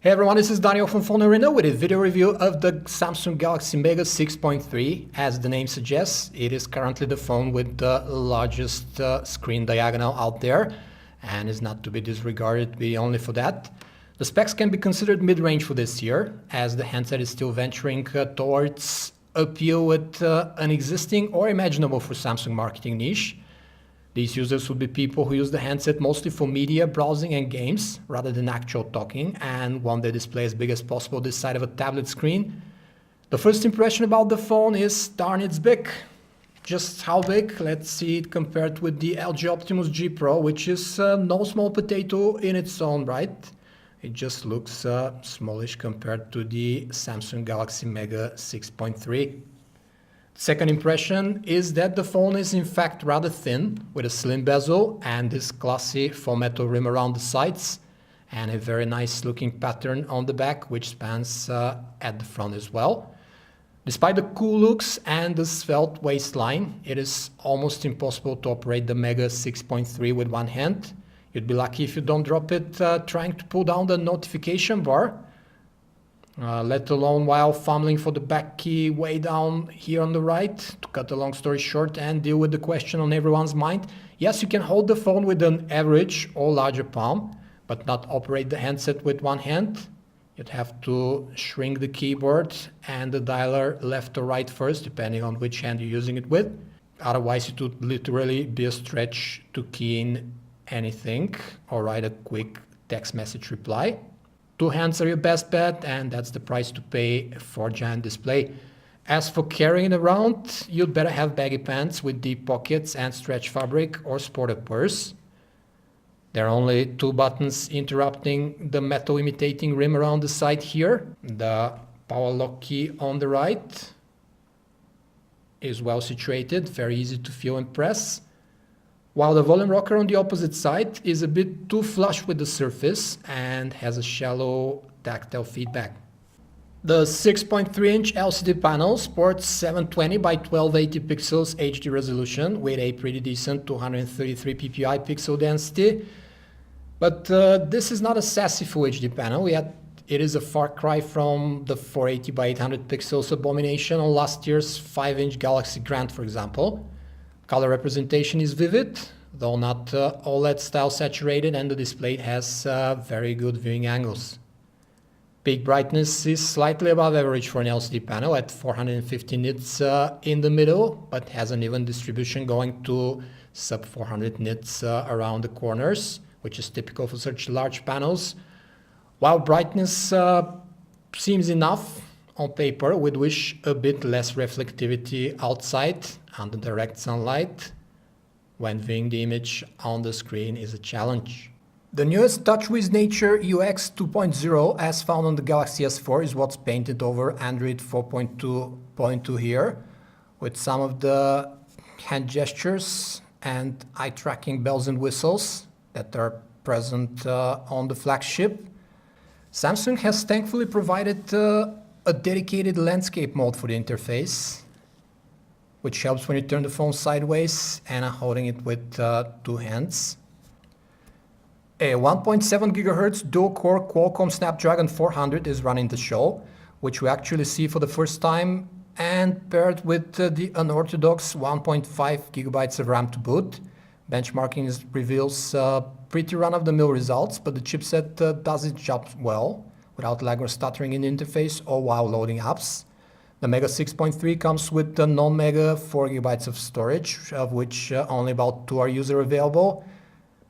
Hey everyone, this is Daniel from Phone Arena with a video review of the Samsung Galaxy Mega 6.3. As the name suggests, it is currently the phone with the largest screen diagonal out there and is not to be disregarded only for that. The specs can be considered mid-range for this year, as the handset is still venturing towards appeal with an existing or imaginable for Samsung marketing niche. These users would be people who use the handset mostly for media, browsing and games rather than actual talking, and want their display as big as possible this side of a tablet screen. The first impression about the phone is darn, it's big. Just how big? Let's see it compared with the LG Optimus G Pro, which is no small potato in its own right. It just looks smallish compared to the Samsung Galaxy Mega 6.3. Second impression is that the phone is in fact rather thin, with a slim bezel and this classy faux metal rim around the sides, and a very nice looking pattern on the back which spans at the front as well. Despite the cool looks and the svelte waistline, it is almost impossible to operate the Mega 6.3 with one hand. You'd be lucky if you don't drop it trying to pull down the notification bar. Let alone while fumbling for the back key way down here on the right. To cut a long story short and deal with the question on everyone's mind, yes, you can hold the phone with an average or larger palm, but not operate the handset with one hand. You'd have to shrink the keyboard and the dialer left or right first, depending on which hand you're using it with. Otherwise, it would literally be a stretch to key in anything or write a quick text message reply. Two hands are your best bet, and that's the price to pay for a giant display. As for carrying it around, you'd better have baggy pants with deep pockets and stretch fabric, or sport a purse. There are only two buttons interrupting the metal imitating rim around the side here. The power lock key on the right is well situated, very easy to feel and press, while the volume rocker on the opposite side is a bit too flush with the surface and has a shallow tactile feedback. The 6.3-inch LCD panel sports 720 by 1280 pixels HD resolution with a pretty decent 233 ppi pixel density. But this is not a sassy Full HD panel, yet it is a far cry from the 480 by 800 pixels abomination on last year's 5-inch Galaxy Grand, for example. Color representation is vivid, though not OLED style saturated, and the display has very good viewing angles. Peak brightness is slightly above average for an LCD panel at 450 nits in the middle, but has an even distribution going to sub 400 nits around the corners, which is typical for such large panels. While brightness seems enough on paper, we'd wish a bit less reflectivity outside under direct sunlight. When viewing the image on the screen is a challenge. The newest TouchWiz Nature UX 2.0 as found on the Galaxy S4 is what's painted over Android 4.2.2 here, with some of the hand gestures and eye tracking bells and whistles that are present on the flagship. Samsung has thankfully provided a dedicated landscape mode for the interface, which helps when you turn the phone sideways and are holding it with two hands. A 1.7 GHz dual-core Qualcomm Snapdragon 400 is running the show, which we actually see for the first time, and paired with the unorthodox 1.5 GB of RAM to boot. Benchmarking reveals pretty run-of-the-mill results, but the chipset does its job well, without lag or stuttering in the interface or while loading apps. The Mega 6.3 comes with the non-Mega 4 GB of storage, of which only about 2 are user available,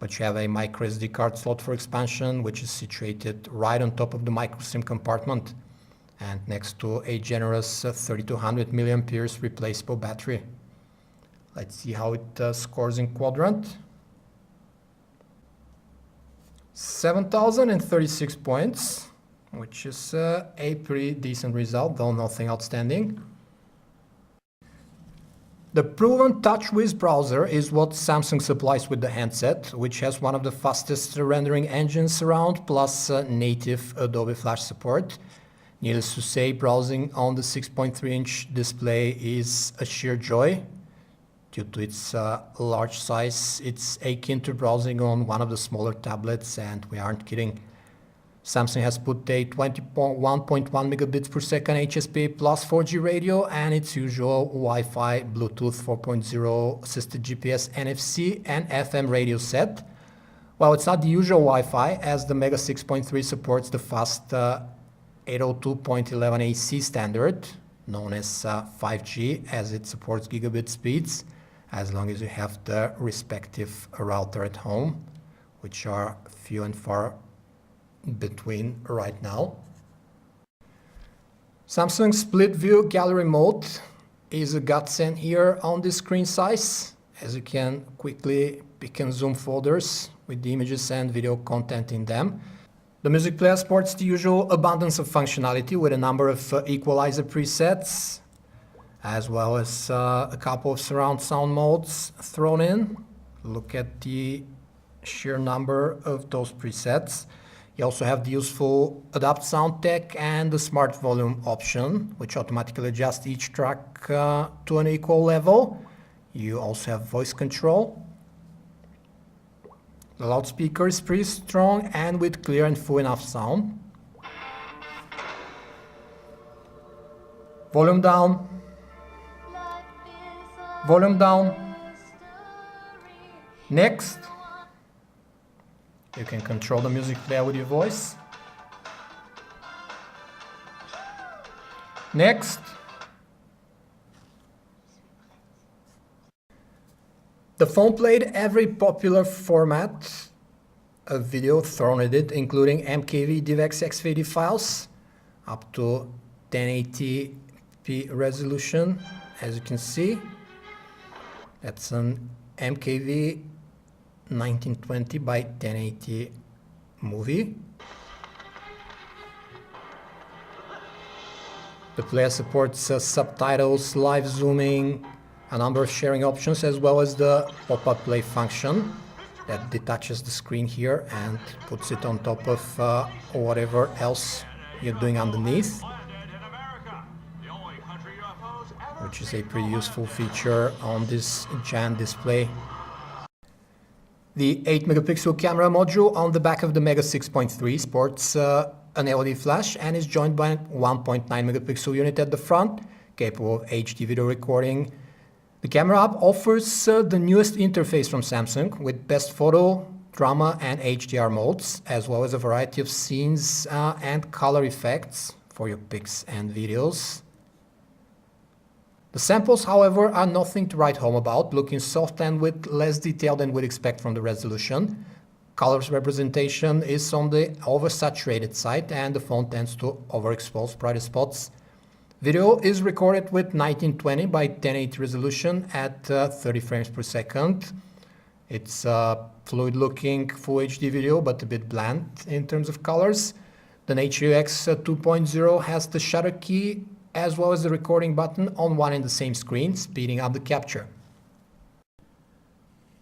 but you have a micro SD card slot for expansion, which is situated right on top of the micro SIM compartment and next to a generous 3200 mAh replaceable battery. Let's see how it scores in Quadrant. 7,036 points, which is a pretty decent result, though nothing outstanding. The proven TouchWiz browser is what Samsung supplies with the handset, which has one of the fastest rendering engines around, plus native Adobe Flash support. Needless to say, browsing on the 6.3-inch display is a sheer joy. Due to its large size, it's akin to browsing on one of the smaller tablets, and we aren't kidding. Samsung has put a 1.1 megabits per second HSP plus 4G radio and its usual Wi-Fi, Bluetooth 4.0 assisted GPS, NFC and FM radio set. Well, it's not the usual Wi-Fi, as the Mega 6.3 supports the fast 802.11 AC standard, known as 5G, as it supports gigabit speeds, as long as you have the respective router at home, which are few and far between right now. Samsung split view gallery mode is a godsend here on this screen size, as you can quickly pick and zoom folders with the images and video content in them. The music player sports the usual abundance of functionality with a number of equalizer presets, as well as a couple of surround sound modes thrown in. Look at the sheer number of those presets. You also have the useful Adapt Sound Tech and the Smart Volume option, which automatically adjusts each track to an equal level. You also have voice control. The loudspeaker is pretty strong and with clear and full enough sound. Volume down. Volume down. Next. You can control the music player with your voice. Next. The phone played every popular format of video thrown at it, including MKV DivX X80 files up to 1080p resolution, as you can see. That's an MKV 1920 by 1080 movie. The player supports subtitles, live zooming, a number of sharing options, as well as the pop-up play function that detaches the screen here and puts it on top of whatever else you're doing underneath, which is a pretty useful feature on this giant display. The 8 megapixel camera module on the back of the Mega 6.3 sports an LED flash and is joined by a 1.9 megapixel unit at the front, capable of HD video recording. The camera app offers the newest interface from Samsung with best photo, drama and HDR modes, as well as a variety of scenes and color effects for your pics and videos. The samples, however, are nothing to write home about, looking soft and with less detail than we'd expect from the resolution. Colors representation is on the oversaturated side and the phone tends to overexpose brighter spots. Video is recorded with 1920 by 1080 resolution at 30 frames per second. It's a fluid-looking Full HD video, but a bit bland in terms of colors. The Nature UX 2.0 has the shutter key as well as the recording button on one and the same screen, speeding up the capture.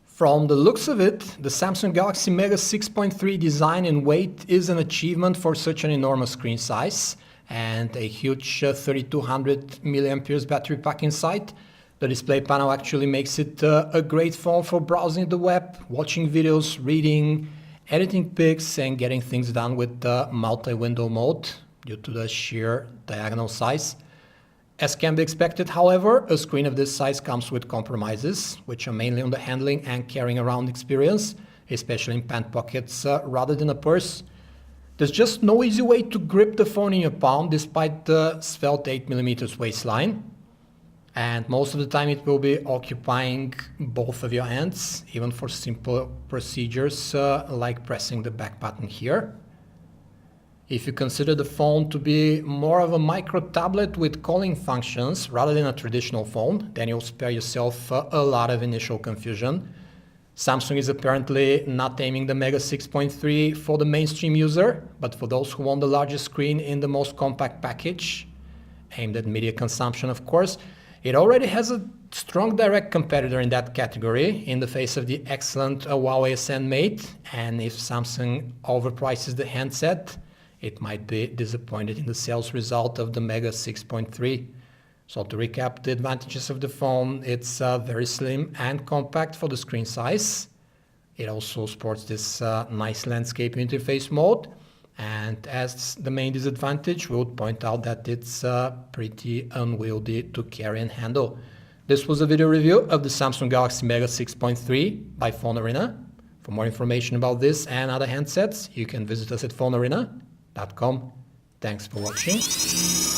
From the looks of it, the Samsung Galaxy Mega 6.3 design and weight is an achievement for such an enormous screen size, and a huge 3200 mAh battery pack inside. The display panel actually makes it a great phone for browsing the web, watching videos, reading, editing pics and getting things done with the multi-window mode due to the sheer diagonal size. As can be expected, however, a screen of this size comes with compromises, which are mainly on the handling and carrying around experience, especially in pant pockets rather than a purse. There's just no easy way to grip the phone in your palm despite the svelte 8mm waistline. And most of the time it will be occupying both of your hands, even for simple procedures like pressing the back button here. If you consider the phone to be more of a micro tablet with calling functions rather than a traditional phone, then you'll spare yourself a lot of initial confusion. Samsung is apparently not aiming the Mega 6.3 for the mainstream user, but for those who want the largest screen in the most compact package, aimed at media consumption of course. It already has a strong direct competitor in that category in the face of the excellent Huawei Ascend Mate, and if Samsung overprices the handset, it might be disappointed in the sales result of the Mega 6.3. So to recap the advantages of the phone, it's very slim and compact for the screen size. It also sports this nice landscape interface mode, And as the main disadvantage, we would point out that it's pretty unwieldy to carry and handle. This was a video review of the Samsung Galaxy Mega 6.3 by Phone Arena. For more information about this and other handsets, you can visit us at phonearena.com. Thanks for watching.